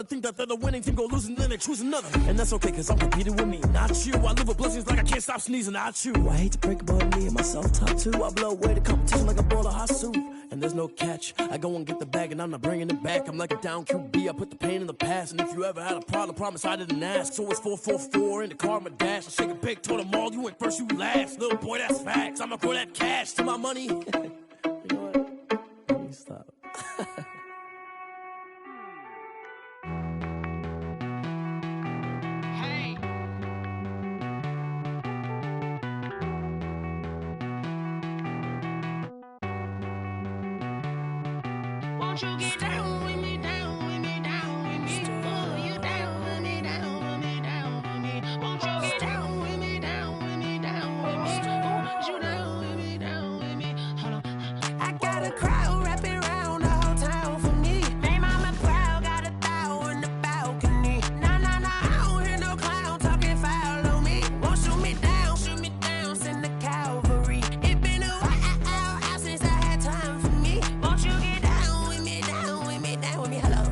I think that they're the winning team, go losing, then they choose another. And that's okay, cause I'm competing with me, not you. I live with blessings like I can't stop sneezing, not you. I hate to break it, but me and myself top two. I blow away the competition like a bowl of hot soup. And there's no catch, I go and get the bag and I'm not bringing it back. I'm like a down QB, I put the pain in the past. And if you ever had a problem, promise I didn't ask. So it's 444 in the car, my dash. I shake a big, told them all, you ain't first, you last. Little boy, that's facts, I'ma throw that cash to my money. You know what? Let me stop. Won't you get down with me, down with me, down with me? Oh, you down with me, down with me, down with me. Won't you get down with me, down with me, down with me? Oh, you down with me, down with me? Hold on. I got a crowd wrapping around the whole town for me. Hey, mama proud, got a thou in the balcony. Nah, nah, nah, I don't hear no clown talking foul on me. Won't shoot me down, send the cavalry. It been a while since I had time for me. Won't you get down with me, down with me, down with me? Hello.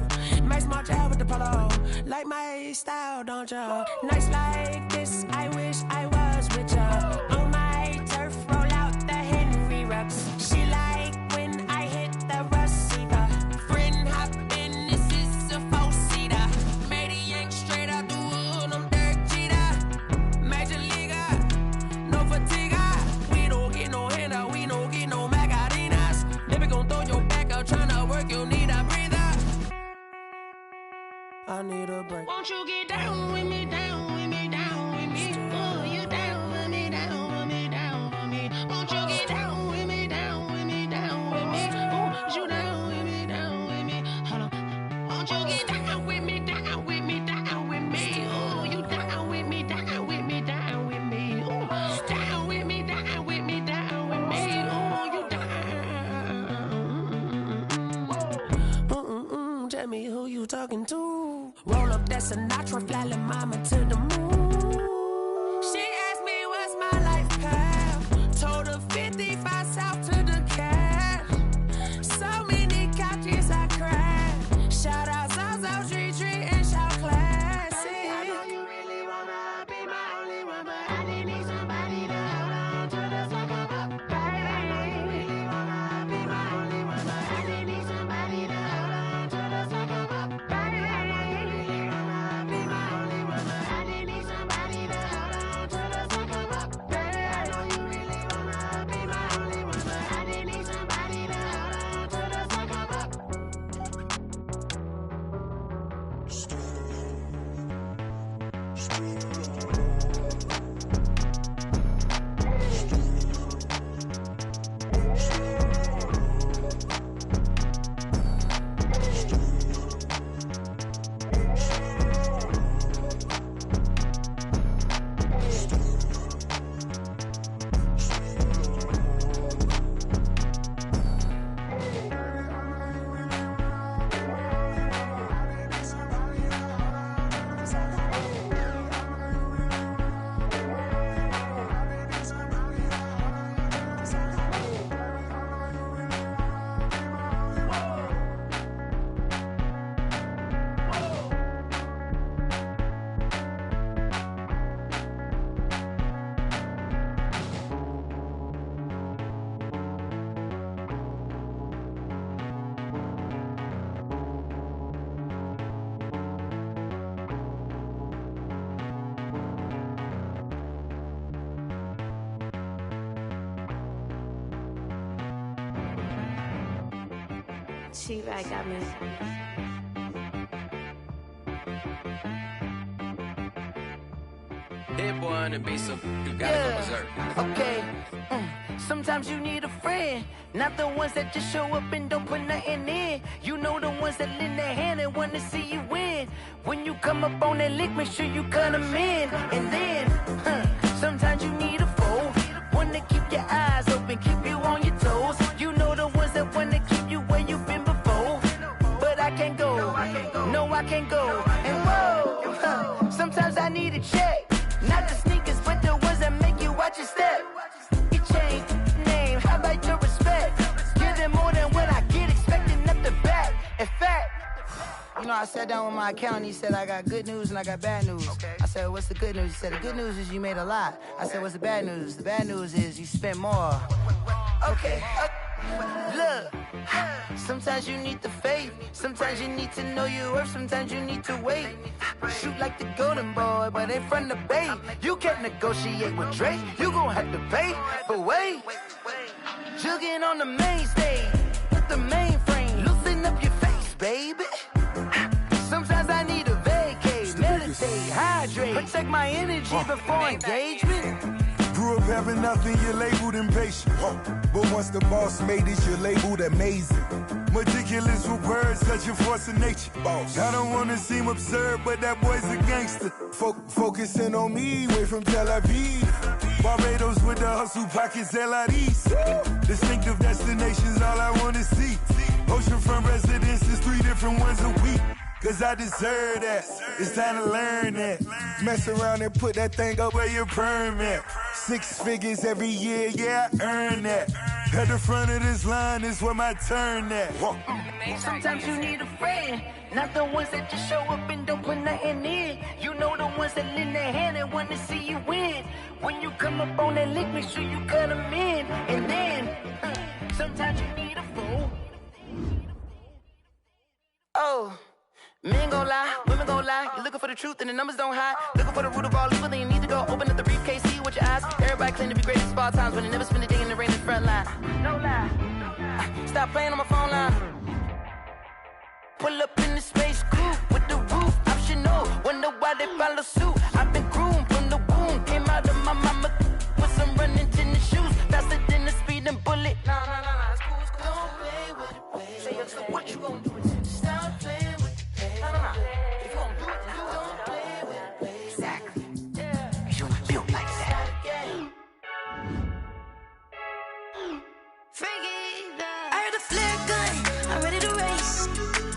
Max March out with the polo. Like my style, don't ya? Nights like this, I wish I was with ya. On my turf, roll out the Henry Rux. She like when I hit the receiver. Friend hop in, this is a four-seater. Made a yank straight out the wood, I'm Derek Jeter. Major leaguer, no fatigue. We don't get no handout, we don't get no Macarinas. Never gon' throw your back out, tryna work, you need a breather. I need a break. Won't you get down with me, down with me, down with me? Oh, you down with me, down with me, down with me. Won't you get down with me, down with me, down with me? Oh, you down with me, down with me? Hold on. Won't you get down with me, down with me, down with me? Oh, you down with me, down with me, down with me? Oh, down with me, down with me, down with me? Oh, you down. Tell me who you talking to. Roll up that Sinatra, fly la mama to the moon. She asked me what's my life path. Told her 55 south to the cash. So many couches I crashed. Shout out South Street and shout classic. I know you really wanna be my only one, but I didn't need somebody to hold on to the sucker up. Baby, I really wanna be my only one, but I didn't need somebody to hold on to the sucker up. T-Rag got me. Hit boy on the beat, so you gotta go berserk. Okay. Sometimes you need a friend, not the ones that just show up and don't put nothing in. You know the ones that lend their hand and want to see you win. When you come up on that lick, make sure you cut them in. And then, sometimes you need a foe, one to keep your eyes open, keep you on your toes. You know the ones that want to keep you where you've been before. But I can't go, no I can't go. And whoa, sometimes I need a check, not the sneakers, but the ones that make you watch your step. You change name, how about your respect? Give them more than what I get, expecting nothing back. In fact, you know, I sat down with my accountant. He said, I got good news and I got bad news. Okay. I said, what's the good news? He said, the good news is you made a lot. I said, what's the bad news? The bad news is you spent more. Okay. Look, sometimes you need the faith. Sometimes you need to know your worth. Sometimes you need to wait. Shoot like the golden boy, but in front of the bay. You can't negotiate with Drake. You gon' have to pay. But wait, jugging on the main stage with the mainframe. Loosen up your face, baby. Sometimes I need a vacate, meditate, hydrate, protect my energy before engagement. Grew up having nothing, you're labeled impatient. But once the boss made it, you're labeled amazing. Meticulous with words, such a force of nature. I don't wanna seem absurd, but that boy's a gangster. Focusing on me, way from Tel Aviv. Barbados with the hustle pockets, LIDs. Distinctive destinations, all I wanna see. Oceanfront residences, 3 different ones a week. Cause I deserve that, it's time to learn that. Mess around and put that thing up where your permit. 6 figures every year, yeah, I earn that. At the front of this line is where my turn at. Sometimes you need a friend, not the ones that just show up and don't put nothing in. You know the ones that lend their hand and want to see you win. When you come up on that lick, make sure you cut them in. And then, sometimes you need a fool. Oh. Men gon' lie, women gon' lie. You're looking for the truth and the numbers don't hide. Looking for the root of all evil, then you need to go open up the briefcase, see with your eyes. Everybody claim to be great at small times, but they never spend a day in the rain in the front line. No lie. Stop playing on my phone line. Pull up in the space coupe with the roof optional. Wonder why they follow suit. I've been groomed from the womb. Came out of my mama with some running tennis shoes. Faster than the speeding bullet. Nah, it's cool, it's cool. Don't play with it, baby. Say, so what you gon' do? Stop playing with it. If you don't do it, then you don't play with it, baby. Exactly. Yeah. You not built like that. I heard a flare gun, I'm ready to race.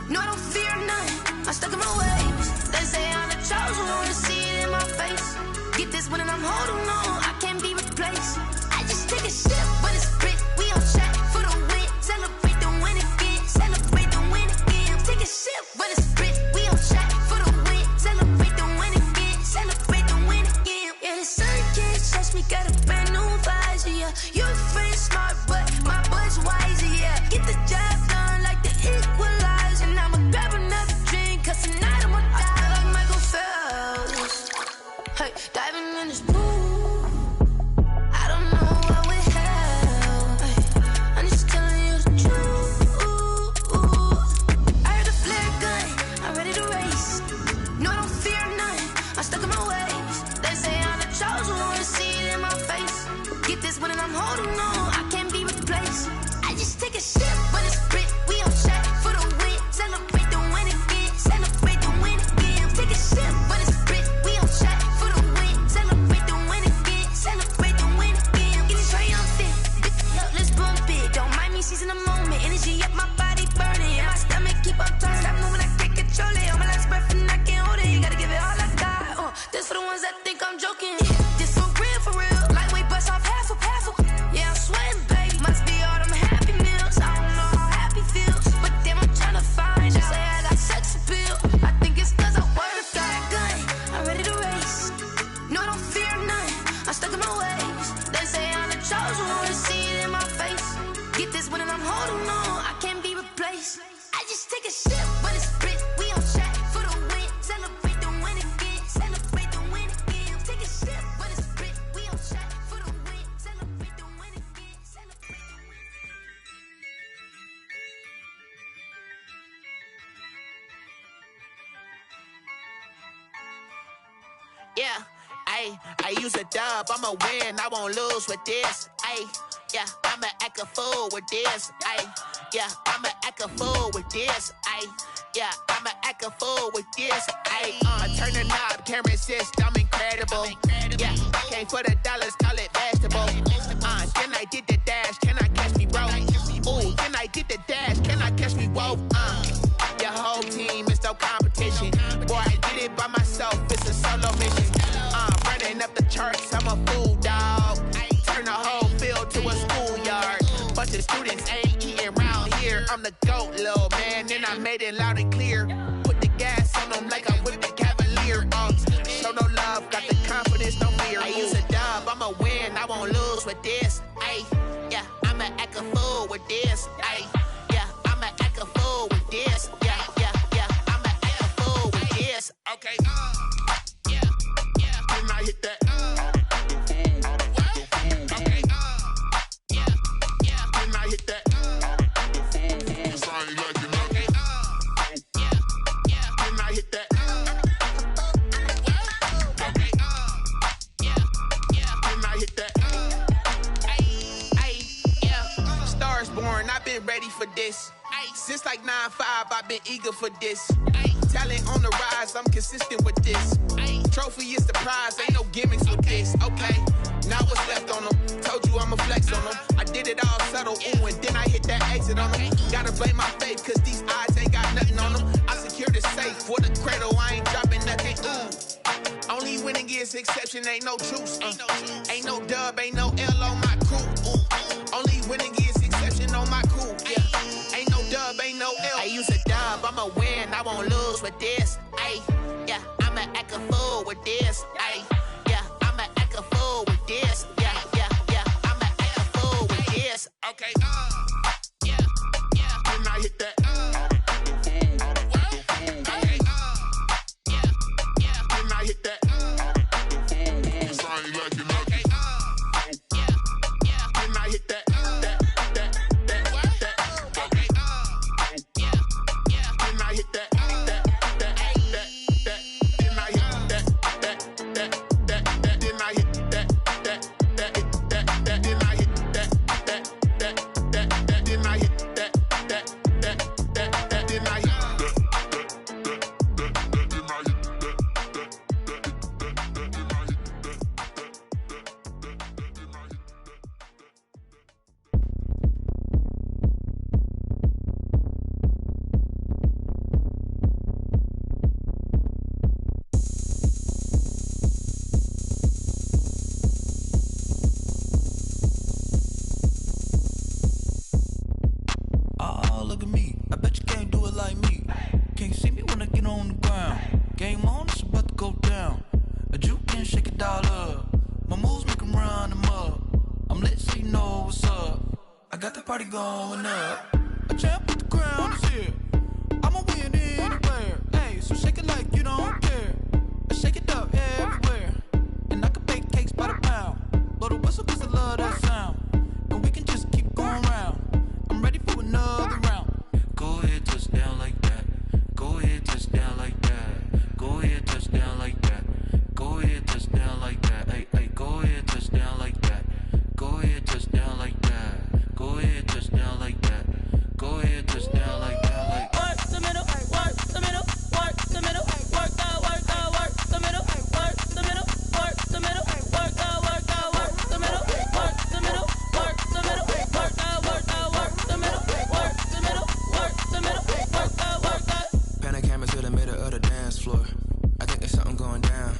No, I don't fear none, I'm stuck in my ways. They say I'm the chosen one, to see it in my face. Get this one and I'm holding on, I can't be replaced. I just take a sip, but it's split, we on track for the win. Celebrate the win again, celebrate the win again. Take a sip, but it's split, we on track for the win. Celebrate the win again, celebrate the win again. Yeah, the sun can't touch me, got a brand new visor, yeah. You're friend smart, but my boy's wiser, yeah. Get the job done like the equalizer. And I'ma grab another drink, cause tonight I'ma die like Michael Phelps. Hey, diving in this pool, I don't know what we have. Hey, I'm just telling you the truth. I heard a flare gun, I'm ready to race. No, I don't fear none, I'm stuck in my ways. They say I'm the chosen one, to see it in my face. Get this one and I'm holding on, I can't be replaced. I just take a sip, but it's split, we on track for the win. Celebrate the win again, celebrate the win again. Take a sip, but it's split, we on track for the win. Celebrate the win again, celebrate the win again. Get it triumphant, let's bump it. Don't mind me seizing the moment, energy up my body burning. And my stomach keep on turning, stop moving, I can't control it. On my last breath and I can't hold it, you gotta give it all I got. This for the ones that think I'm joking. This for real, lightweight bust off half a. Yeah, I'm sweating, baby, must be all them happy meals. I don't know how happy feels, but damn, I'm trying to find out. Say I got sex appeal, I think it's cause I work a gun, I'm ready to race. No, I don't fear none, I'm stuck in my ways. They say I'm the chosen one, to see it in my face. Get this one and I'm holding on, I can't be replaced. I just take a sip, but it's split, we on track for the win. Celebrate the win again, celebrate the win again. Take a sip, but it's split, we on track for the win. Celebrate the win again, celebrate the win. Yeah, I use a dub, I'ma win, I won't lose with this. Yeah, I'ma act a fool with this. Yeah, I'ma act a fool with this. Yeah, I'ma act a fool with this. I turn the knob, camera assist, I'm incredible. Yeah, came for the dollars, call it vegetable. Then I did the dash, can I catch me, bro? Ooh, then I did the dash, can I catch me, whoa? Your whole team is no competition. Boy, I did it by myself, it's a solo mission. Running up the charts, I'm a fool, dog. Turn the whole field to a schoolyard. Bunch of students ain't eating around here. I'm the GOAT, little man, and I made it loud and clear. Put the Okay. Yeah. Then I hit that. Okay. Yeah. Then I hit that. I ain't like it. Okay. Yeah. Then I hit that. Okay. Yeah. Then I hit that. Yeah. Stars born. I've been ready for this. Since like 9-5, I've been eager for this. Talent on the rise, I'm consistent with this. Trophy is the prize, ain't no gimmicks with this. Okay, now what's left on them? Told you I'ma flex on them. I did it all subtle, ooh, and then I hit that exit on them. Gotta blame my faith, cause these eyes ain't got nothing on them. I secured the safe for the cradle, I ain't dropping nothing, ooh. Only winning is exception, ain't no truce. Ain't no dub, ain't no L on my crew. Only winning is exception on my crew, yeah. Ain't no dub, ain't no L. I use a dub, I'ma win, I won't lose with this. Ay, yeah, I'ma act a fool with this. Ay, yeah, I'ma act a fool with this. Yeah, I'ma act a fool with this. Okay, yeah, then I hit that. Okay, yeah, then I hit that. I ain't like it. Okay, yeah, then I hit that. Going up, a champ with the crown is here. I'ma win anywhere. Hey, so shake it like you don't care. I shake it up everywhere. And I can bake cakes by the pound. Blow the whistle cause I love that sound. And we can just keep going round. I'm ready for another round. Go ahead, touch down like that. Go ahead, touch down like that. Go ahead, touch down like that. Go ahead, touch down like that. Hey, go ahead, touch down like that. Go ahead, touch down like that. Go ahead, touch down like that. Go ahead, touch down like that. Like work the middle, work the middle, work the middle, work the middle, work the middle, work the middle, work the middle, work the middle, work the middle, work the middle, work the middle, work the middle, work the. Panic camera to the middle of the dance floor. I think there's something going down.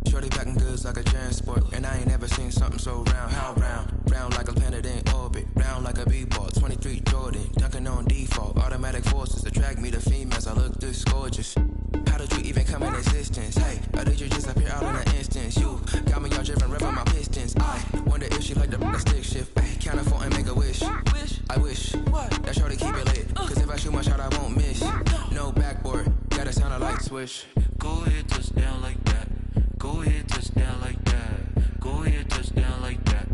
Shorty packing goods like a transport, and I ain't never seen something so round. How round? Round like a planet in orbit, round like a b-ball. 23 Jordan, dunking on default. Automatic forces attract me to females. I look this gorgeous. How did you even come in existence? Hey, or did you just appear out in an instance? You got me all driven, revving my pistons. I wonder if she like the stick shift. Hey, count a 4 and make a wish. I wish that shorty keep it lit. Cause if I shoot my shot, I won't miss. No backboard, gotta sound a light switch. Go ahead, touch down like that. Go ahead, touch down like that. Go ahead, touch down like that.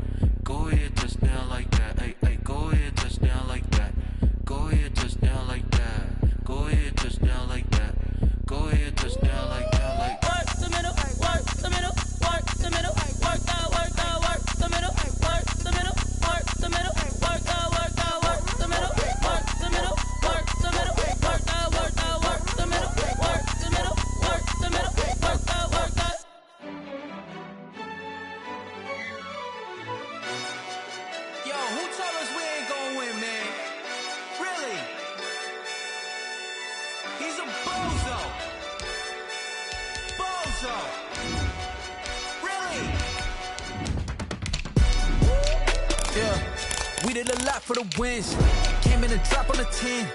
Go ahead, touch down like that. Hey, go ahead, touch down like that. Go ahead, touch down like that. Go ahead, touch down like that. Go ahead, touch down like that. Like work the middle, work the middle, work the middle, work the middle, work the middle, work the middle, work the middle, work the middle, work the middle, work the middle, work the middle, work the middle, work the. Yo, who told us we ain't gonna win, man? Really? He's a bozo. Bozo. Really? Yeah, we did a lot for the wins. Came in a drop on the 10.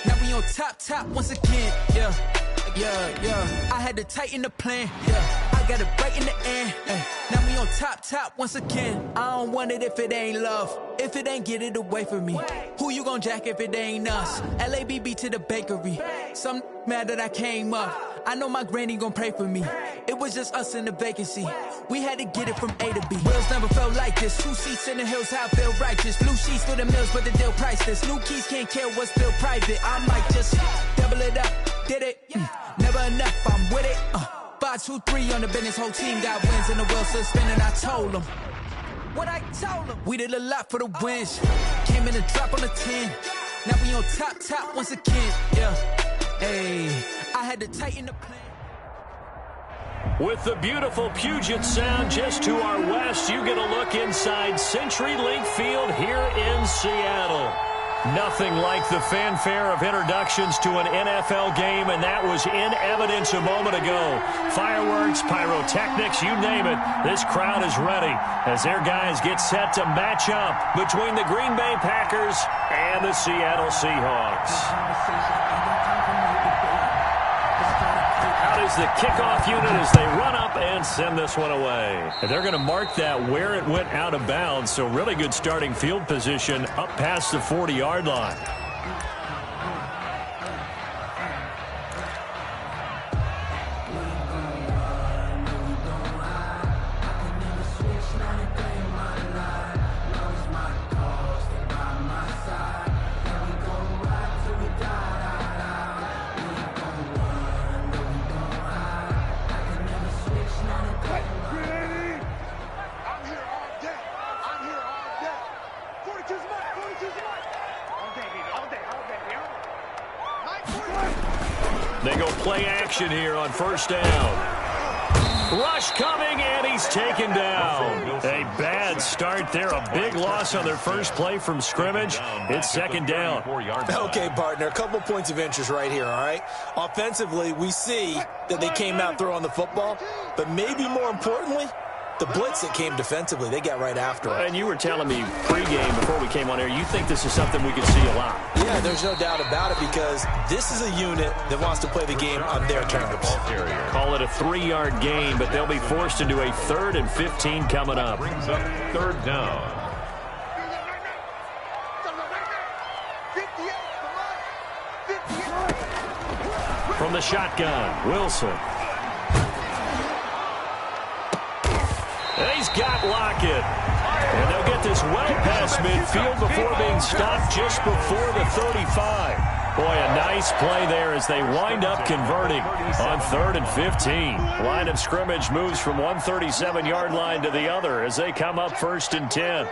Now we on top once again. Yeah. I had to tighten the plan. Yeah, I got it right in the end. Now we on top once again. I don't want it if it ain't love. If it ain't, get it away from me. Who you gon' jack if it ain't us? LABB to the bakery. Some mad that I came up. I know my granny gon' pray for me. It was just us in the vacancy. We had to get it from A to B. Wheels never felt like this. 2 seats in the hills, how I feel righteous. Blue sheets for the mills, but the deal priceless. New keys can't kill what's still private. I might just double it up. Did it? Never enough, I'm with it. 5, 2, 3 on the business. Whole team got wins and the wheels still spinning. I told them what I told them. We did a lot for the wins. Came in a drop on the 10. Now we on top once again. Yeah. Hey, I had to tighten the plan. With the beautiful Puget Sound just to our west, you get a look inside CenturyLink Field here in Seattle. Nothing like the fanfare of introductions to an NFL game, and that was in evidence a moment ago. Fireworks, pyrotechnics, you name it. This crowd is ready as their guys get set to match up between the Green Bay Packers and the Seattle Seahawks. Out is the kickoff unit as they run up and send this one away. And they're going to mark that where it went out of bounds, so really good starting field position up past the 40-yard line. They go play action here on first down. Rush coming, and he's taken down. A bad start there. A big loss on their first play from scrimmage. It's second down. Okay, partner, a couple points of interest right here, all right? Offensively, we see that they came out throwing the football, but maybe more importantly, the blitz that came defensively, they got right after it. And you were telling me pregame before we came on here, you think this is something we could see a lot. Yeah, there's no doubt about it because this is a unit that wants to play the game on their terms. Call it a 3-yard gain, but they'll be forced into a 3rd and 15 coming up. Brings up third down. From the shotgun, Wilson. He's got Lockett. And they'll get this well past midfield before being stopped just before the 35. Boy, a nice play there as they wind up converting on 3rd and 15. Line of scrimmage moves from one 37-yard line to the other as they come up 1st and 10.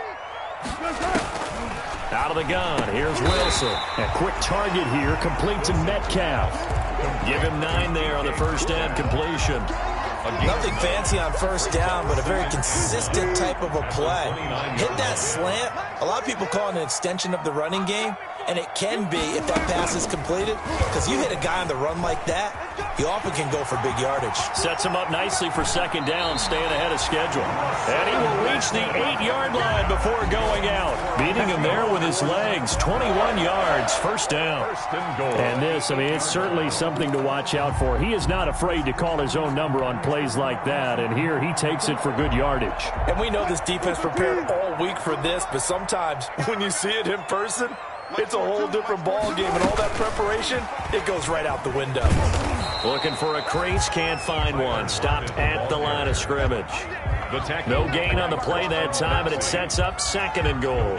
Out of the gun, here's Wilson. A quick target here, complete to Metcalf. Give him 9 there on the first down completion. Nothing fancy on first down, but a very consistent type of a play. Hit that slant. A lot of people call it an extension of the running game, and it can be if that pass is completed, because you hit a guy on the run like that, he often can go for big yardage. Sets him up nicely for second down, staying ahead of schedule. And he will reach the 8-yard line before going out. Beating him there with his legs, 21 yards, first down. And this, I mean, it's certainly something to watch out for. He is not afraid to call his own number on plays like that, and here he takes it for good yardage. And we know this defense prepared all week for this, but sometimes when you see it in person, it's a whole different ball game, and all that preparation, it goes right out the window. Looking for a crease, can't find one. Stopped at the line of scrimmage. No gain on the play that time, and it sets up 2nd and goal.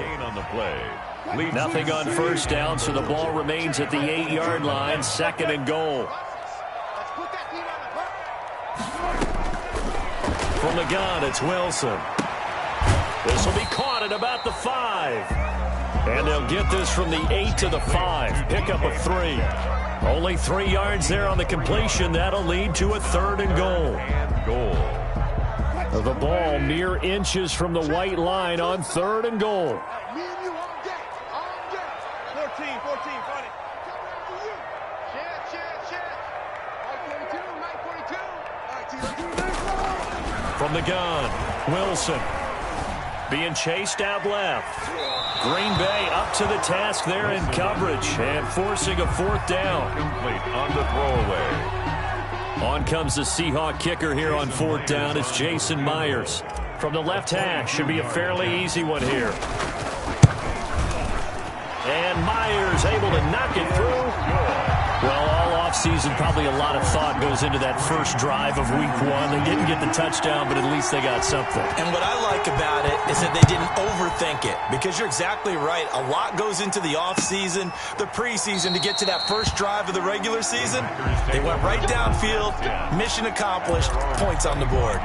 Nothing on first down, so the ball remains at the 8-yard line, 2nd and goal. From the gun, it's Wilson. This will be caught at about the 5. And they'll get this from the 8 to the 5. Pick up a 3. Only 3 yards there on the completion. That'll lead to a 3rd and goal. The ball mere inches from the white line on 3rd and goal. 14, front it. From the gun, Wilson being chased out left. Green Bay up to the task there in coverage and forcing a 4th down. Complete on the throwaway. On comes the Seahawk kicker here on 4th down. It's Jason Myers. From the left hash, should be a fairly easy one here. And Myers able to knock it through. Well, all offseason, probably a lot of thought goes into that first drive of week one. They didn't get the touchdown, but at least they got something. And what I like about it is that they didn't overthink it, because you're exactly right. A lot goes into the offseason, the preseason, to get to that first drive of the regular season. They went right downfield, mission accomplished, points on the board.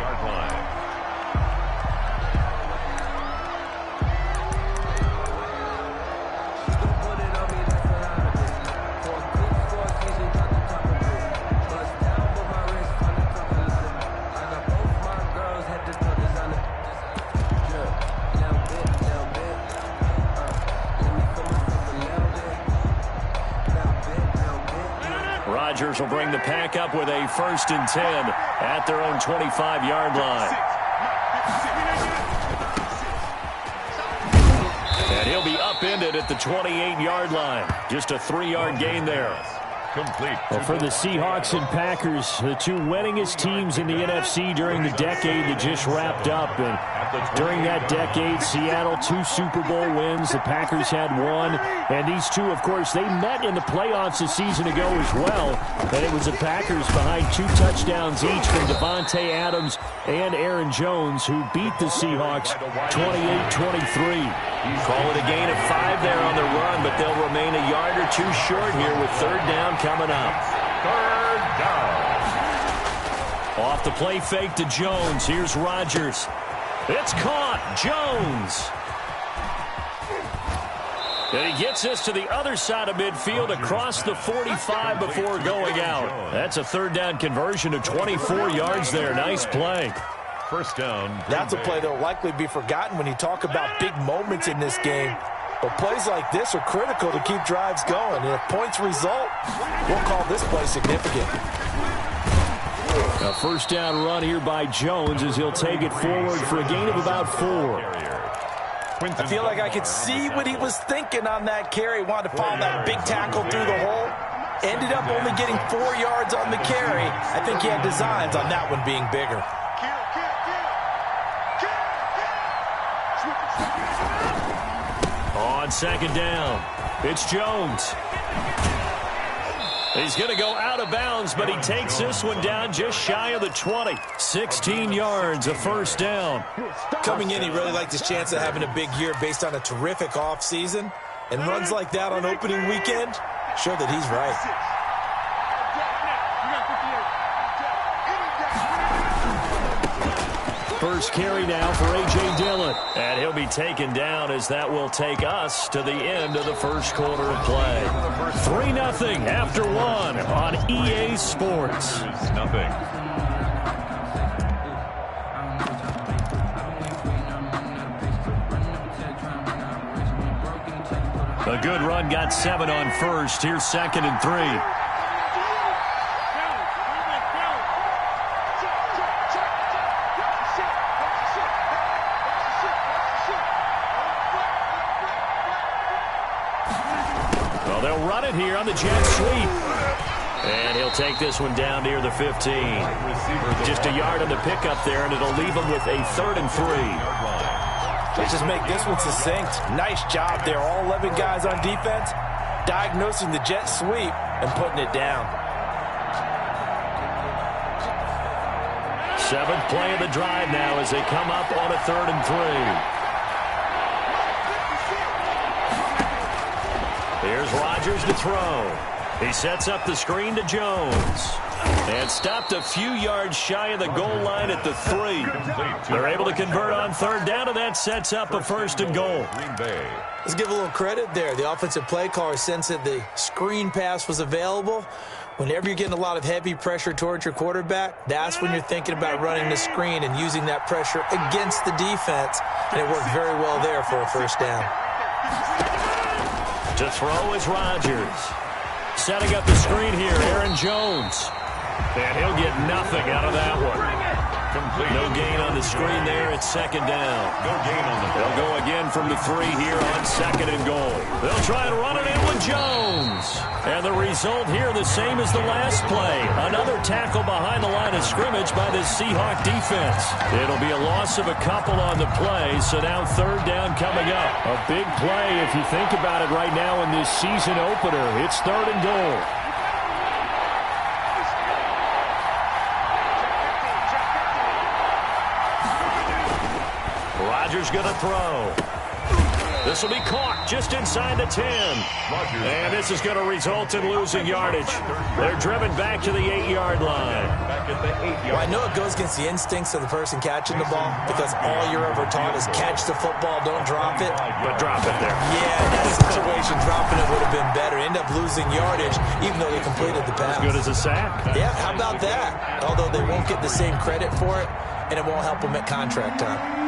Rodgers will bring the pack up with a 1st and 10 at their own 25-yard line. And he'll be upended at the 28-yard line. Just a 3-yard gain there. Complete. Well, for the Seahawks and Packers, the two winningest teams in the NFC during the decade that just wrapped up. And during that decade, Seattle 2 Super Bowl wins. The Packers had 1. And these two, of course, they met in the playoffs a season ago as well. And it was the Packers behind 2 touchdowns each from Devontae Adams and Aaron Jones, who beat the Seahawks 28-23. Call it a gain of 5 there on the run, but they'll remain a yard or 2 short here with 3rd down coming up. 3rd down. Off the play fake to Jones. Here's Rodgers. It's caught. Jones. And he gets us to the other side of midfield across the 45 before going out. That's a 3rd down conversion of 24 yards there. Nice play. 1st down. That's a play that will likely be forgotten when you talk about big moments in this game. But plays like this are critical to keep drives going. And if points result, we'll call this play significant. A 1st down run here by Jones as he'll take it forward for a gain of about 4. I feel like I could see what he was thinking on that carry. Wanted to follow that big tackle through the hole. Ended up only getting 4 yards on the carry. I think he had designs on that one being bigger. On 2nd down, it's Jones. He's going to go out of bounds, but he takes this one down just shy of the 20. 16 yards, a 1st down. Coming in, he really liked his chance of having a big year based on a terrific offseason. And runs like that on opening weekend show that he's right. First carry now for A.J. Dillon. And he'll be taken down as that will take us to the end of the 1st quarter of play. 3-0 after 1 on EA Sports. Nothing. A good run got 7 on 1st. Here's 2nd and 3. Here on the jet sweep. And he'll take this one down near the 15. Just a yard on the pickup there, and it'll leave him with a 3rd and 3. Let's just make this one succinct. Nice job there. All 11 guys on defense diagnosing the jet sweep and putting it down. 7th play of the drive now as they come up on a 3rd and 3. Here's Rodgers to throw. He sets up the screen to Jones. And stopped a few yards shy of the goal line at the 3. They're able to convert on 3rd down, and that sets up a 1st and goal. Let's give a little credit there. The offensive play caller sensed that the screen pass was available. Whenever you're getting a lot of heavy pressure towards your quarterback, that's when you're thinking about running the screen and using that pressure against the defense. And it worked very well there for a 1st down. To throw is Rodgers. Setting up the screen here, Aaron Jones. And he'll get nothing out of that one. Complete. No gain on the screen there. It's 2nd down. No gain on the They'll go again from the 3 here on 2nd and goal. They'll try and run it in with Jones. And the result here the same as the last play. Another tackle behind the line of scrimmage by the Seahawk defense. It'll be a loss of a couple on the play, so now 3rd down coming up. A big play if you think about it right now in this season opener. It's 3rd and goal. Rodgers going to throw. This will be caught just inside the 10. And this is going to result in losing yardage. They're driven back to the 8-yard line. Well, I know it goes against the instincts of the person catching the ball because all you're ever taught is catch the football, don't drop it. But drop it there. Yeah, in that situation, dropping it would have been better. End up losing yardage even though they completed the pass. As good as a sack. Yeah, how about that? Although they won't get the same credit for it, and it won't help them at contract time.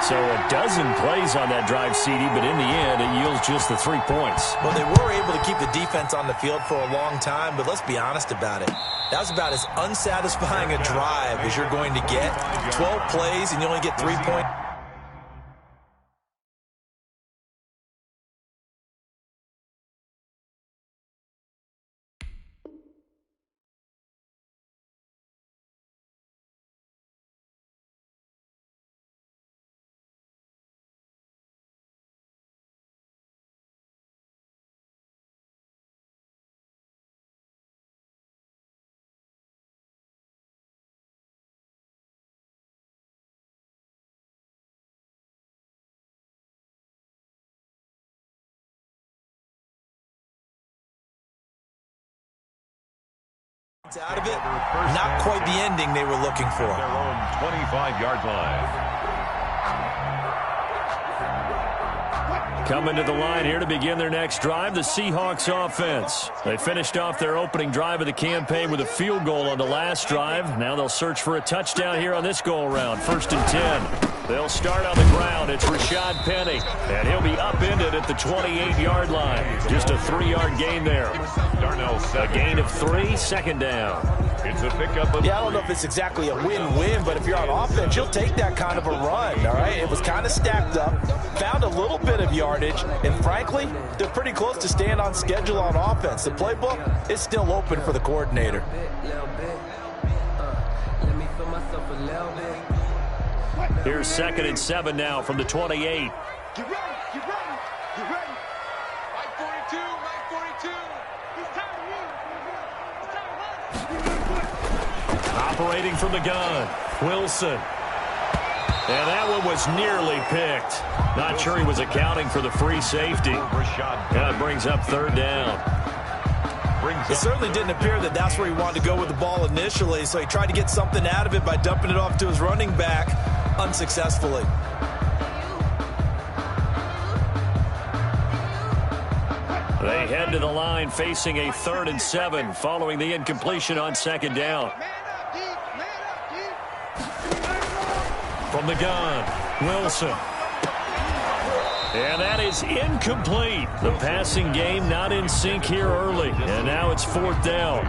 So a dozen plays on that drive, CD, but in the end, it yields just the 3 points. Well, they were able to keep the defense on the field for a long time, but let's be honest about it. That was about as unsatisfying a drive as you're going to get. 12 plays, and you only get 3 points. Out of it, not quite the ending they were looking for. Their own 25-yard line. Coming to the line here to begin their next drive, the Seahawks offense. They finished off their opening drive of the campaign with a field goal on the last drive. Now they'll search for a touchdown here on this go-around. 1st and 10. They'll start on the ground. It's Rashad Penny, and he'll be upended at the 28-yard line. Just a 3-yard gain there. A gain of 3, 2nd down. It's a pickup of I don't know if it's exactly a win-win, but if you're on offense, you'll take that kind of a run, all right? It was kind of stacked up, found a little bit of yardage, and frankly, they're pretty close to staying on schedule on offense. The playbook is still open for the coordinator. Here's 2nd and 7 now from the 28. Get ready, get ready, get ready. Mike 42, Mike 42. He's tired of you. He's tired of us. Operating from the gun, Wilson. And that one was nearly picked. Not sure he was accounting for the free safety. That brings up 3rd down. It certainly didn't appear that that's where he wanted to go with the ball initially, so he tried to get something out of it by dumping it off to his running back unsuccessfully. They head to the line facing a 3rd and 7 following the incompletion on 2nd down. From the gun, Wilson. And that is incomplete. The passing game not in sync here early. And now it's 4th down.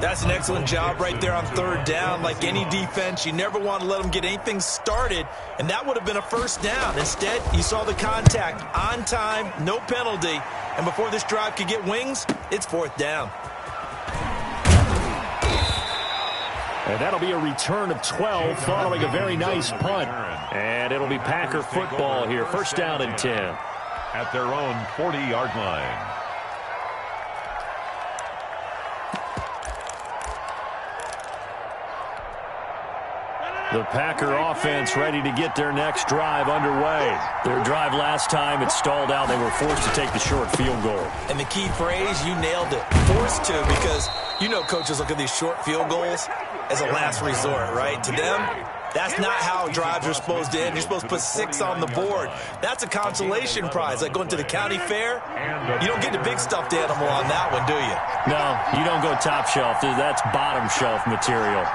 That's an excellent job right there on 3rd down. Like any defense, you never want to let them get anything started, and that would have been a 1st down. Instead, you saw the contact on time, no penalty, and before this drive could get wings, it's 4th down. And that'll be a return of 12 following a very nice punt. And it'll be Packer football here. 1st down and 10. At their own 40-yard line. The Packer offense ready to get their next drive underway. Their drive last time, it stalled out. They were forced to take the short field goal. And the key phrase, you nailed it. Forced to, because you know coaches look at these short field goals as a last resort, right? To them, that's not how drives are supposed to end. You're supposed to put 6 on the board. That's a consolation prize, like going to the county fair. You don't get the big stuffed animal on that one, do you? No, you don't go top shelf. That's bottom shelf material.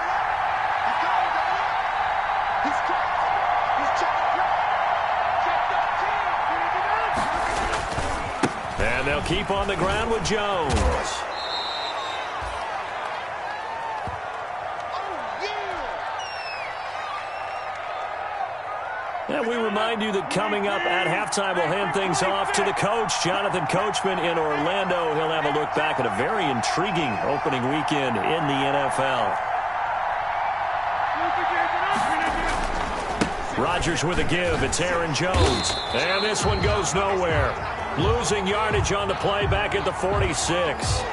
And they'll keep on the ground with Jones. And we remind you that coming up at halftime, we'll hand things off to the coach, Jonathan Coachman in Orlando. He'll have a look back at a very intriguing opening weekend in the NFL. Rodgers with a give. It's Aaron Jones. And this one goes nowhere. Losing yardage on the play back at the 46.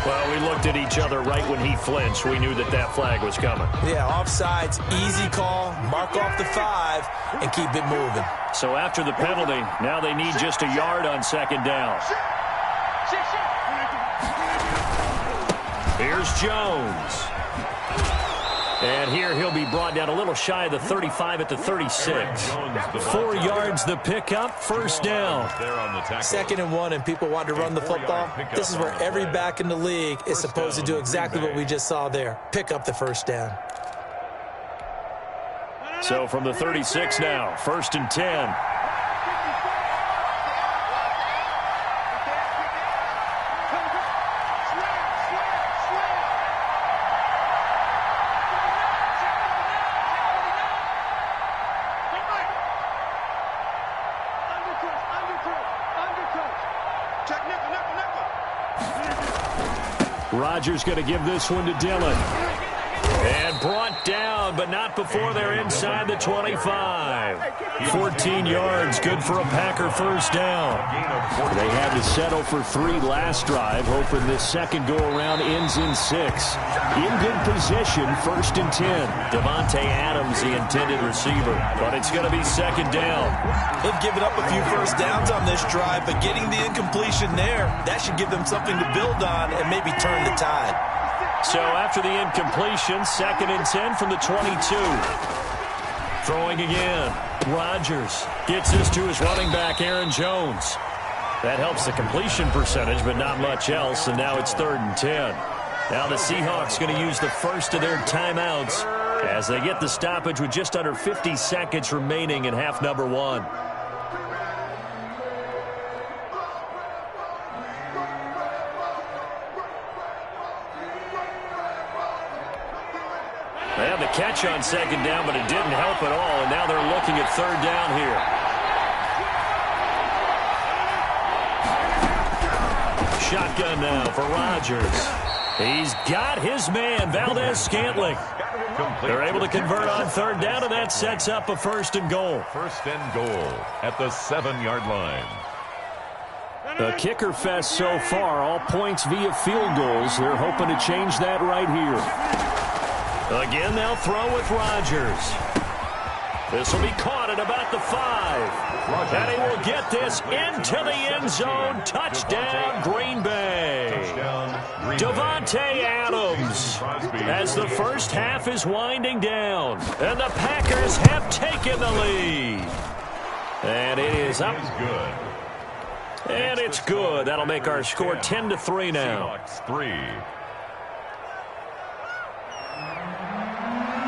Well, we looked at each other right when he flinched. We knew that that flag was coming. Yeah, offsides, easy call, mark off the 5, and keep it moving. So after the penalty, now they need just a yard on second down. Here's Jones. And here he'll be brought down a little shy of the 35 at the 36. 4 yards the pickup, first down. 2nd and 1, and people want to run the football. This is where every back in the league is supposed to do exactly what we just saw there. Pick up the first down. So from the 36 now, 1st and 10. Rodgers going to give this one to Dillon. And brought down, but not before they're inside the 25. 14 yards, good for a Packer first down. They had to settle for 3 last drive, hoping this second go-around ends in 6. In good position, 1st and 10. Davante Adams, the intended receiver, but it's going to be 2nd down. They've given up a few first downs on this drive, but getting the incompletion there, that should give them something to build on and maybe turn the tide. So after the incompletion, 2nd and 10 from the 22. Throwing again. Rodgers gets this to his running back, Aaron Jones. That helps the completion percentage, but not much else, and now it's 3rd and 10. Now the Seahawks going to use the first of their timeouts as they get the stoppage with just under 50 seconds remaining in half number 1. They had the catch on 2nd down, but it didn't help at all, and now they're looking at 3rd down here. Shotgun now for Rodgers. He's got his man, Valdez-Scantling. They're able to convert on 3rd down, and that sets up a 1st and goal. 1st and goal at the 7-yard line. A kicker fest so far, all points via field goals. They're hoping to change that right here. Again, they'll throw with Rodgers. This will be caught at about the 5. And he will get this into the end zone. Touchdown, Green Bay. Davante Adams as the first half is winding down. And the Packers have taken the lead. And it is up. And it's good. That'll make our score 10-3 now. Seahawks 3.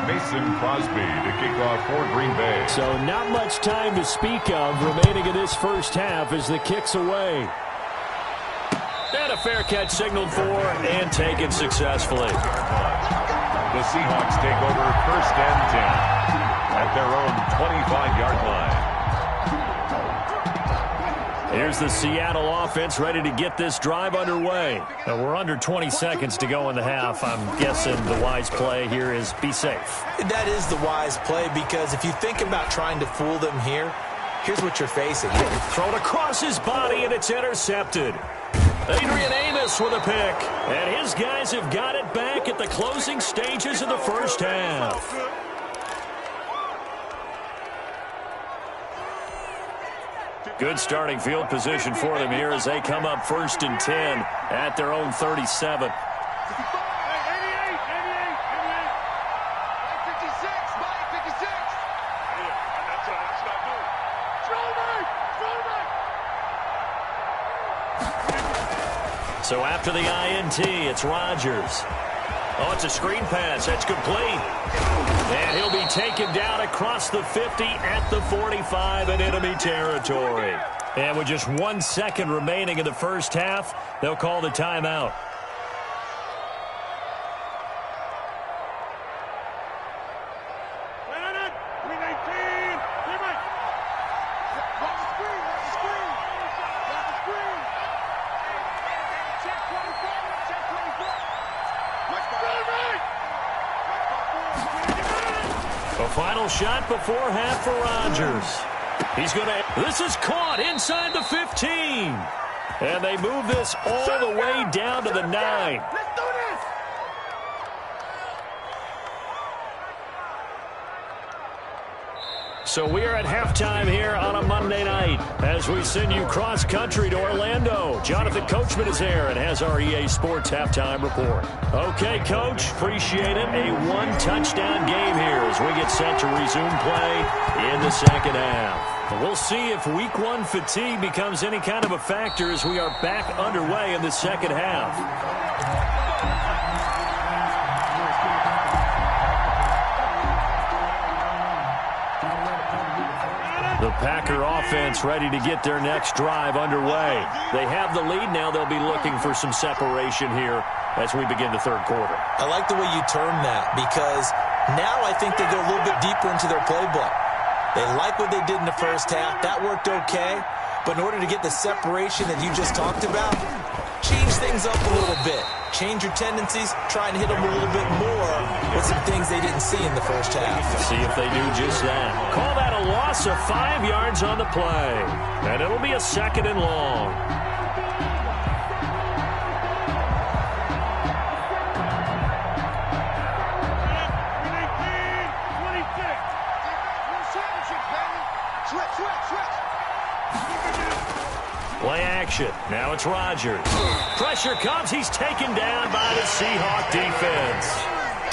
Mason Crosby to kick off for Green Bay. So not much time to speak of remaining in this first half as the kick's away. And a fair catch signaled for and taken successfully. The Seahawks take over 1st and 10 at their own 25-yard line. Here's the Seattle offense ready to get this drive underway. Now we're under 20 seconds to go in the half. I'm guessing the wise play here is be safe. That is the wise play, because if you think about trying to fool them here, here's what you're facing. Thrown across his body, and it's intercepted. Adrian Amos with a pick. And his guys have got it back at the closing stages of the first half. Good starting field position for them here as they come up 1st and 10 at their own 37. So after the INT, it's Rodgers. Oh, it's a screen pass. That's complete. And he'll be taken down across the 50 at the 45 in enemy territory. And with just 1 second remaining in the first half, they'll call the timeout. A final shot before half for Rodgers. He's going to... This is caught inside the 15. And they move this all the way down to the 9. Let's do this. So we're at halftime here on a Monday night as we send you cross-country to Orlando. Jonathan Coachman is there and has our EA Sports halftime report. Okay, Coach, appreciate it. A one-touchdown game here as we get set to resume play in the second half. We'll see if Week 1 fatigue becomes any kind of a factor as we are back underway in the second half. The Packer offense ready to get their next drive underway. They have the lead. Now they'll be looking for some separation here as we begin the third quarter. I like the way you term that because now I think they go a little bit deeper into their playbook. They like what they did in the first half. That worked okay. But in order to get the separation that you just talked about, change things up a little bit. Change your tendencies, try and hit them a little bit more with some things they didn't see in the first half. See if they do just that. Call that a loss of 5 yards on the play. And it'll be a second and long. Play action. Now it's Rodgers. Pressure comes. He's taken down by the Seahawk defense.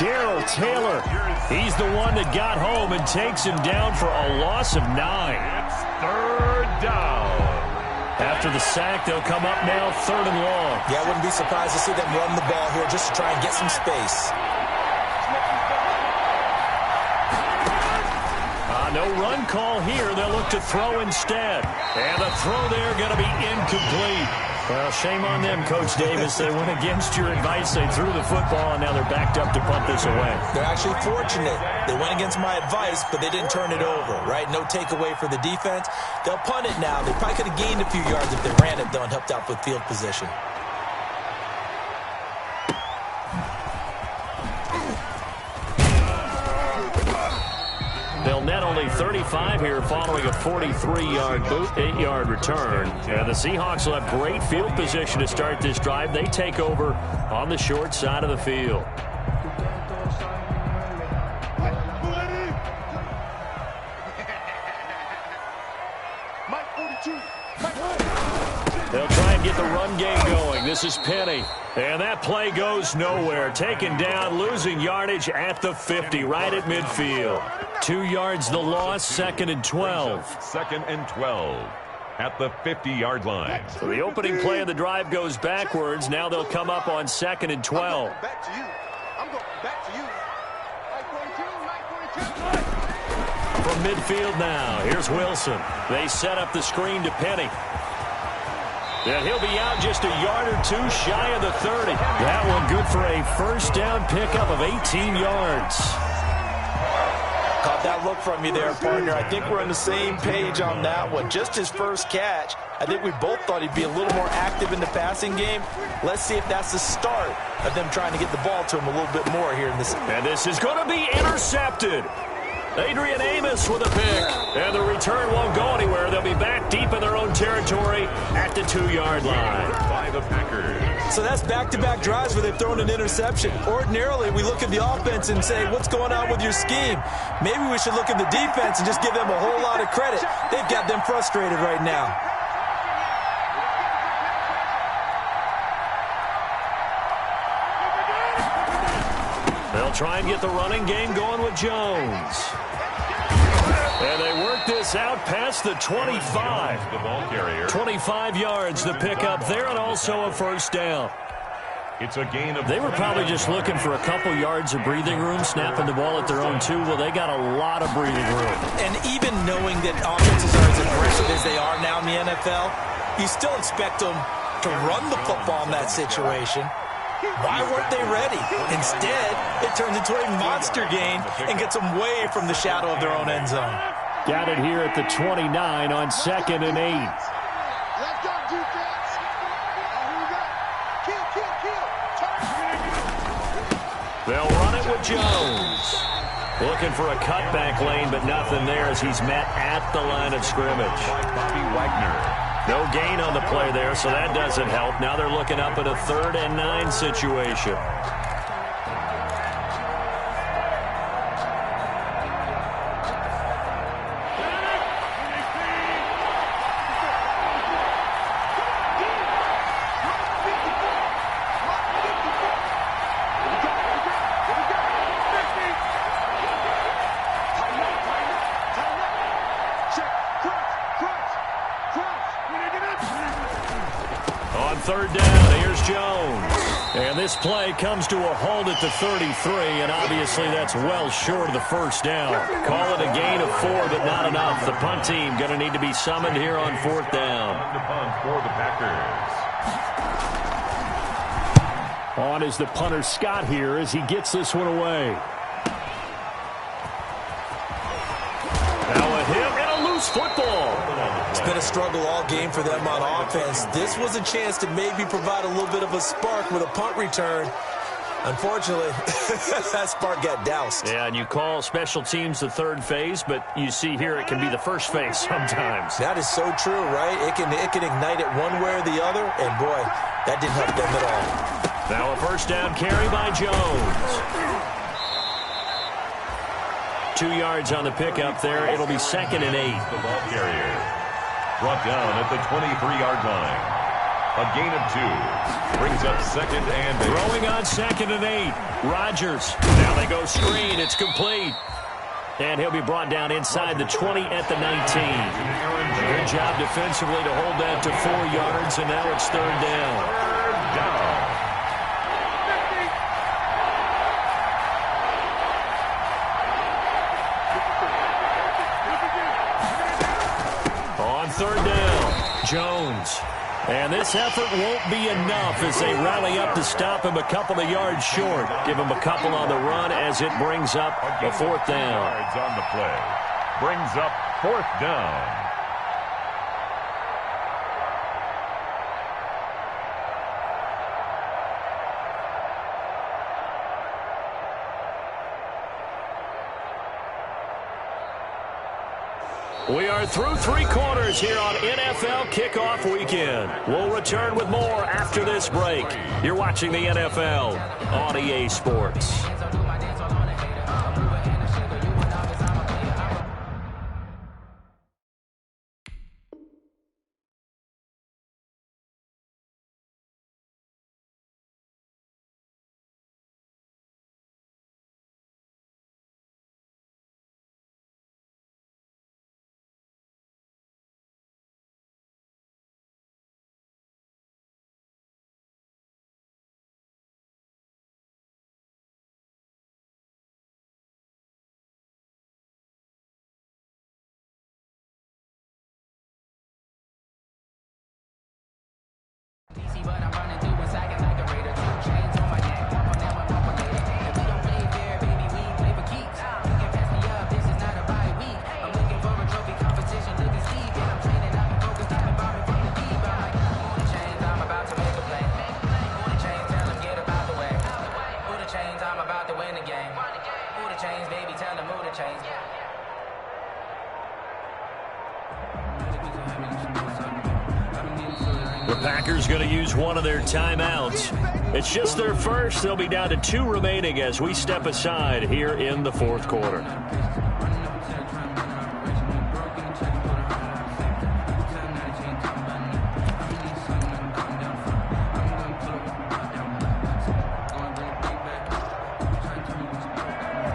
Darrell Taylor. He's the one that got home and takes him down for a loss of 9. It's third down. After the sack, they'll come up now third and long. Yeah, I wouldn't be surprised to see them run the ball here just to try and get some space. No run call here. They'll look to throw instead. And the throw there going to be incomplete. Well, shame on them, Coach Davis. They went against your advice. They threw the football, and now they're backed up to punt this away. They're actually fortunate. They went against my advice, but they didn't turn it over, right? No takeaway for the defense. They'll punt it now. They probably could have gained a few yards if they ran it, though, and helped out with field position. They'll net only 35 here following a 43-yard boot, 8-yard return. And the Seahawks will have great field position to start this drive. They take over on the short side of the field. They'll try and get the run game going. This is Penny. And that play goes nowhere. Taken down, losing yardage at the 50, right at midfield. 2 yards the loss, 2nd and 12. 2nd and 12 at the 50-yard line. So the opening play of the drive goes backwards. Now they'll come up on 2nd and 12. Back to you. I'm going back to you. From midfield now, here's Wilson. They set up the screen to Penny. And he'll be out just a yard or two shy of the 30. That one good for a first down pickup of 18 yards. Caught that look from you there, partner. I think we're on the same page on that one. Just his first catch. I think we both thought he'd be a little more active in the passing game. Let's see if that's the start of them trying to get the ball to him a little bit more here in this. And this is going to be intercepted. Adrian Amos with a pick. And the return won't go anywhere. They'll be back deep in their own territory at the 2-yard line. By the Packers. So that's back-to-back drives where they've thrown an interception. Ordinarily, we look at the offense and say, what's going on with your scheme? Maybe we should look at the defense and just give them a whole lot of credit. They've got them frustrated right now. They'll try and get the running game going with Jones. And they work this out past the 25. The ball carrier. 25 yards the pickup there, and also a first down. It's a gain of. They were probably just looking for a couple yards of breathing room, snapping the ball at their own 2. Well, they got a lot of breathing room. And even knowing that offenses are as aggressive as they are now in the NFL, you still expect them to run the football in that situation. Why weren't they ready? Instead, it turns into a monster gain and gets them way from the shadow of their own end zone. Got it here at the 29 on 2nd and 8. Let's go, defense. Here we go. Kill. They'll run it with Jones. Looking for a cutback lane, but nothing there as he's met at the line of scrimmage. Bobby Wagner. No gain on the play there, so that doesn't help. Now they're looking up at a 3rd and 9 situation. On 3rd down, here's Jones. And this play comes to a halt at the 33, and obviously that's well short of the 1st down. Call it a gain of 4, but not enough. The punt team going to need to be summoned here on 4th down. The punt for the Packers. On is the punter Scott here as he gets this one away. Now a hit and a loose football. It's been a struggle all game for them on offense. This was a chance to maybe provide a little bit of a spark with a punt return. Unfortunately, that spark got doused. Yeah, and you call special teams the 3rd phase, but you see here it can be the 1st phase sometimes. That is so true, right? It can ignite it one way or the other, and boy, that didn't help them at all. Now a 1st down carry by Jones. 2 yards on the pickup there. It'll be 2nd and 8. The ball carrier brought down at the 23-yard line. A gain of 2. Brings up 2nd and 8. Throwing on 2nd and 8. Rodgers. Now they go screen. It's complete. And he'll be brought down inside the 20 at the 19. Good job defensively to hold that to 4 yards, and now it's 3rd down. 3rd down. On 3rd down, Jones. And this effort won't be enough as they rally up to stop him a couple of yards short. Give him a couple on the run as it brings up a 4th down. Yards on the play. Brings up 4th down. We are through 3 quarters here on NFL Kickoff Weekend. We'll return with more after this break. You're watching the NFL on EA Sports. The Packers going to use one of their timeouts. It's just their first. They'll be down to 2 remaining as we step aside here in the 4th quarter.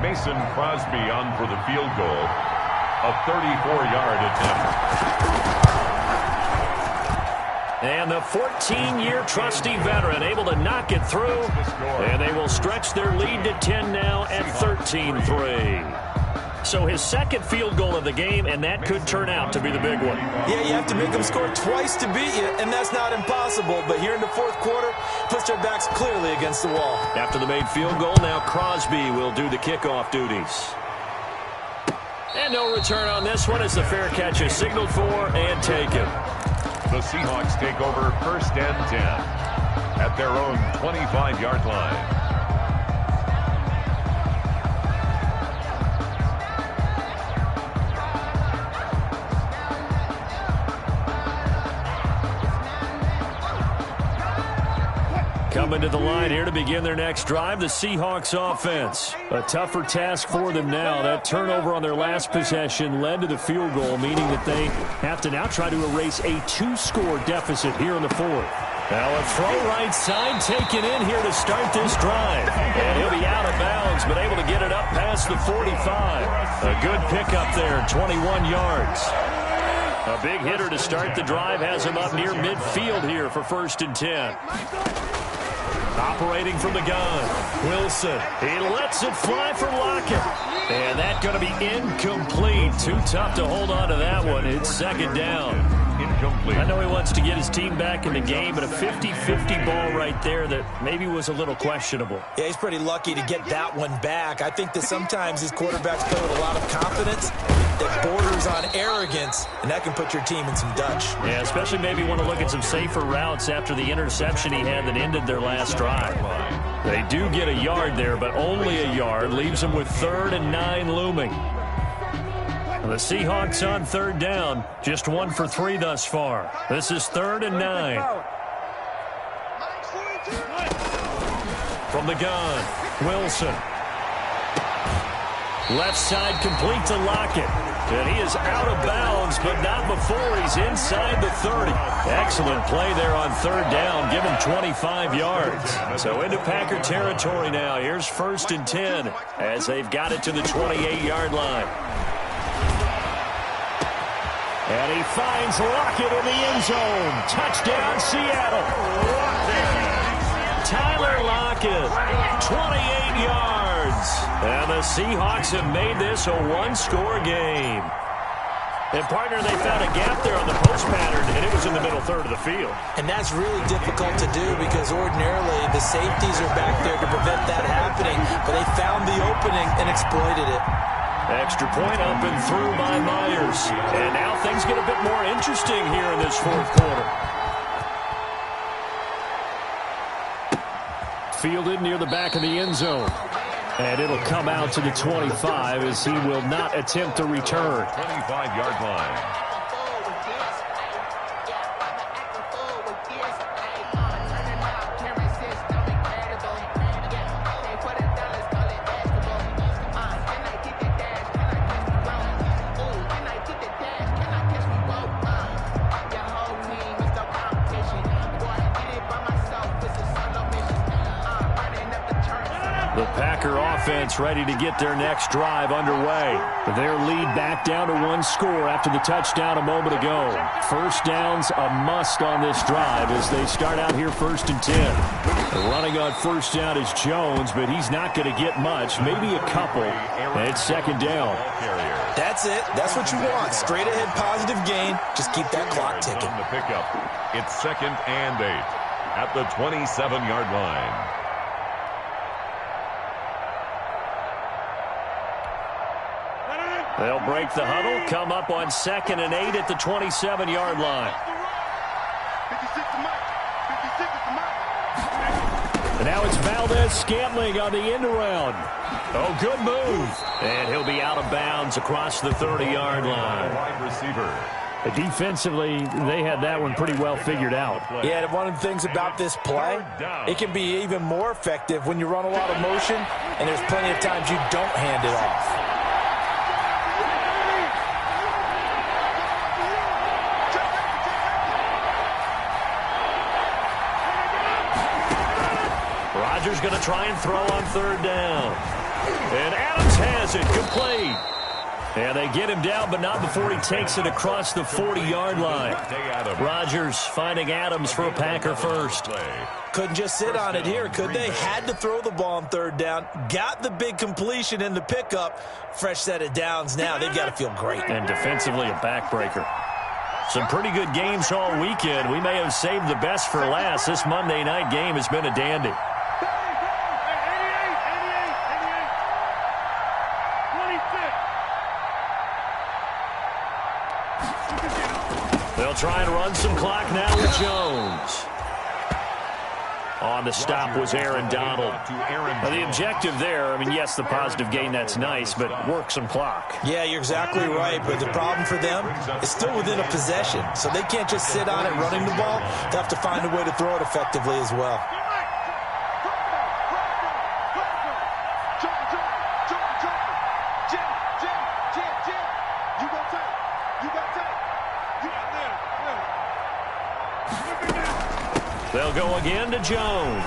Mason Crosby on for the field goal. A 34-yard attempt. And the 14-year trusty veteran able to knock it through. And they will stretch their lead to 10 now at 13-3. So his 2nd field goal of the game, and that could turn out to be the big one. Yeah, you have to make them score twice to beat you, and that's not impossible. But here in the 4th quarter, puts their backs clearly against the wall. After the made field goal, now Crosby will do the kickoff duties. And no return on this one as the fair catch is signaled for and taken. The Seahawks take over 1st and 10 at their own 25-yard line. coming to the line here to begin their next drive, the Seahawks offense. A tougher task for them now. That turnover on their last possession led to the field goal, meaning that they have to now try to erase a 2-score deficit here in the fourth. Now a throw right side taken in here to start this drive. And he'll be out of bounds, but able to get it up past the 45. A good pickup there, 21 yards. A big hitter to start the drive has him up near midfield here for 1st and 10. Operating from the gun, Wilson. He lets it fly for Lockett. And that's going to be incomplete. Too tough to hold on to that one. It's 2nd down. Incomplete. I know he wants to get his team back in the game, but a 50-50 ball right there that maybe was a little questionable. Yeah, he's pretty lucky to get that one back. I think that sometimes these quarterbacks play with a lot of confidence that borders on arrogance, and that can put your team in some Dutch. Yeah, especially maybe want to look at some safer routes after the interception he had that ended their last drive. They do get a yard there, but only a yard. Leaves them with 3rd and 9 looming. The Seahawks on 3rd down, just 1 for 3 thus far. This is 3rd and 9. From the gun, Wilson. Left side complete to Lockett. And he is out of bounds, but not before he's inside the 30. Excellent play there on 3rd down. Give him 25 yards. So into Packer territory now. Here's 1st and 10 as they've got it to the 28-yard line. And he finds Lockett in the end zone. Touchdown, Seattle. Tyler Lockett, 28 yards. And the Seahawks have made this a 1-score game. And, partner, they found a gap there on the post pattern, and it was in the middle third of the field. And that's really difficult to do because ordinarily the safeties are back there to prevent that happening. But they found the opening and exploited it. Extra point up and through by Myers. And now things get a bit more interesting here in this 4th quarter. Fielded near the back of the end zone. And it'll come out to the 25 as he will not attempt to return. 25-yard line. Offense ready to get their next drive underway. Their lead back down to 1 score after the touchdown a moment ago. 1st down's a must on this drive as they start out here 1st and 10. The running on 1st down is Jones, but he's not going to get much, maybe a couple. And it's 2nd down. That's it. That's what you want. Straight ahead positive gain. Just keep that clock ticking. The pickup. It's 2nd and 8 at the 27-yard line. They'll break the huddle, come up on 2nd and 8 at the 27-yard line. And now it's Valdez-Scantling on the end around. Oh, good move. And he'll be out of bounds across the 30-yard line. Wide receiver. Defensively, they had that one pretty well figured out. Yeah, and one of the things about this play, it can be even more effective when you run a lot of motion, and there's plenty of times you don't hand it off. Rodgers going to try and throw on 3rd down. And Adams has it, complete. And they get him down, but not before he takes it across the 40-yard line. Rodgers finding Adams for a Packer first. Couldn't just sit on it here, could they? Had to throw the ball on 3rd down. Got the big completion in the pickup. Fresh set of downs now. They've got to feel great. And defensively a backbreaker. Some pretty good games all weekend. We may have saved the best for last. This Monday night game has been a dandy. They'll try and run some clock now with Jones. On the stop was Aaron Donald. Now, the objective there, I mean, yes, the positive gain, that's nice, but work some clock. Yeah, you're exactly right, but the problem for them is still within a possession, so they can't just sit on it running the ball. They have to find a way to throw it effectively as well. They'll go again to Jones.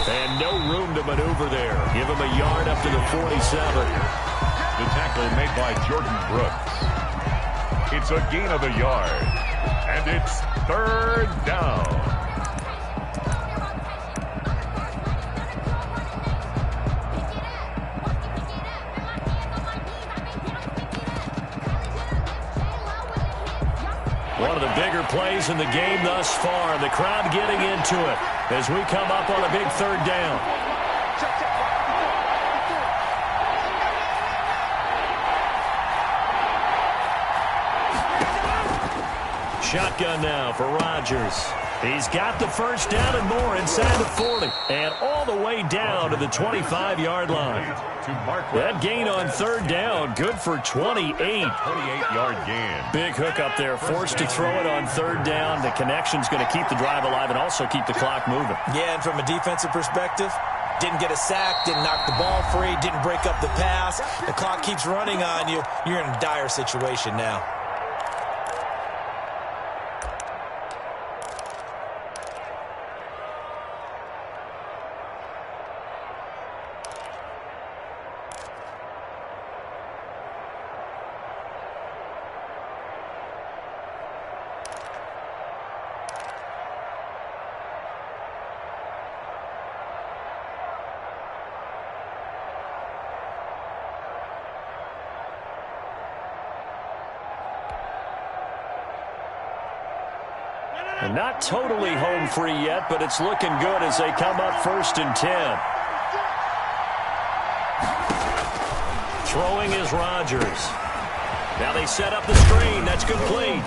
And no room to maneuver there. Give him a yard up to the 47. The tackle made by Jordan Brooks. It's a gain of a yard. And it's third down. One of the bigger plays in the game thus far. The crowd getting into it as we come up on a big third down. Shotgun now for Rodgers. He's got the first down and more inside the 40. And all the way down to the 25-yard line. That gain on third down, good for 28. 28-yard gain. Big hook up there, forced to throw it on third down. The connection's going to keep the drive alive and also keep the clock moving. Yeah, and from a defensive perspective, didn't get a sack, didn't knock the ball free, didn't break up the pass. The clock keeps running on you. You're in a dire situation now. And not totally home free yet, but it's looking good as they come up 1st and 10. Throwing is Rodgers. Now they set up the screen. That's complete.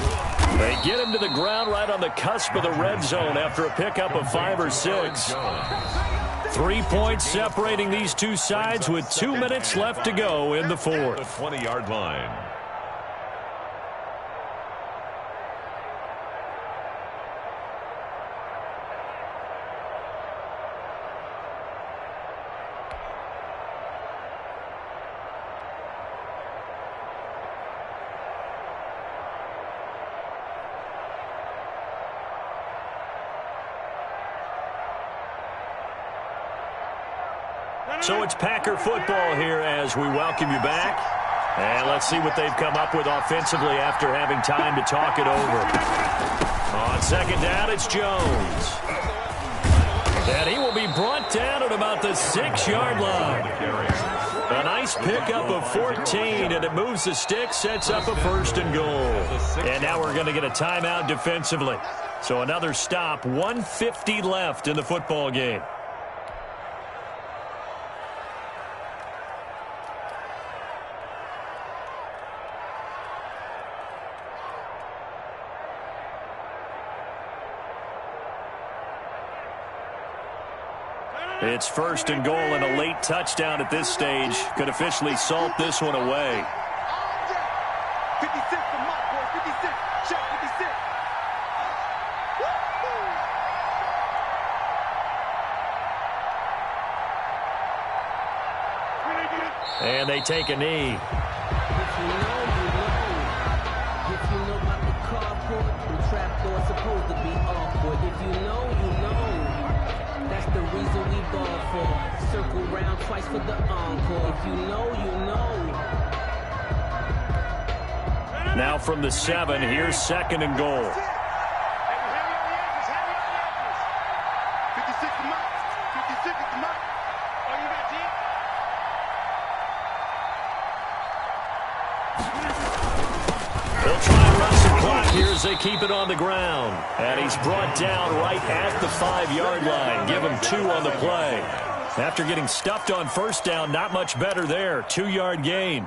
They get him to the ground right on the cusp of the red zone after a pickup of 5 or 6. 3 points separating these two sides with 2 minutes left to go in the fourth. The 20-yard line. So it's Packer football here as we welcome you back. And let's see what they've come up with offensively after having time to talk it over. On second down, it's Jones. And he will be brought down at about the 6-yard line. A nice pickup of 14, and it moves the stick, sets up a 1st and goal. And now we're going to get a timeout defensively. So another stop, 1:50 left in the football game. It's 1st and goal, and a late touchdown at this stage could officially salt this one away. 56 for Mike, boy. 56. Check 56. And they take a knee. If you know about the carport, the trapdoor's supposed to be awkward. If you know, you know. That's the reason we ball for. Circle round twice for the encore. If you know, you know. Now from the 7, here's 2nd and goal. 56 for Mike. 56 for Mike. Oh, you got G? They'll try and run some clock here as they keep it on the ground. And he's brought down right at the 5-yard line. Give him 2 on the play. After getting stuffed on 1st down, not much better there. 2-yard gain.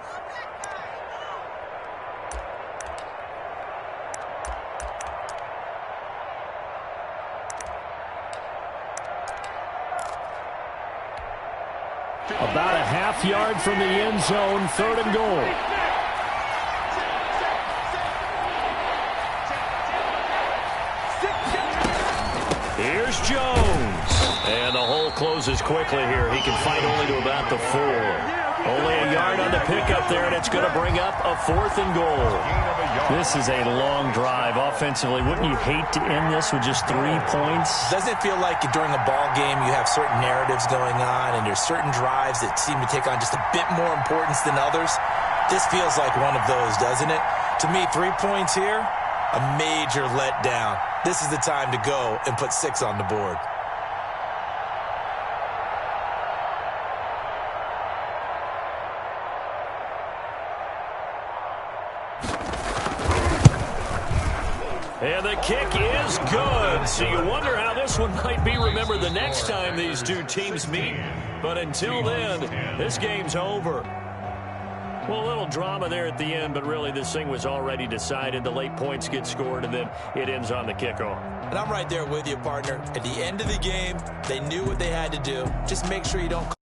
About a half-yard from the end zone, 3rd and goal. Here's Jones. And the hole closes quickly here. He can fight only to about the 4. Only a yard yard on the pickup there, and it's going to bring up a 4th and goal. This is a long drive offensively. Wouldn't you hate to end this with just 3 points? Doesn't it feel like during a ball game you have certain narratives going on and there's certain drives that seem to take on just a bit more importance than others? This feels like one of those, doesn't it? To me, 3 points here, a major letdown. This is the time to go and put 6 on the board. And the kick is good. So you wonder how this one might be remembered the next time these two teams meet. But until then, this game's over. Well, a little drama there at the end, but really this thing was already decided. The late points get scored, and then it ends on the kickoff. And I'm right there with you, partner. At the end of the game, they knew what they had to do. Just make sure you don't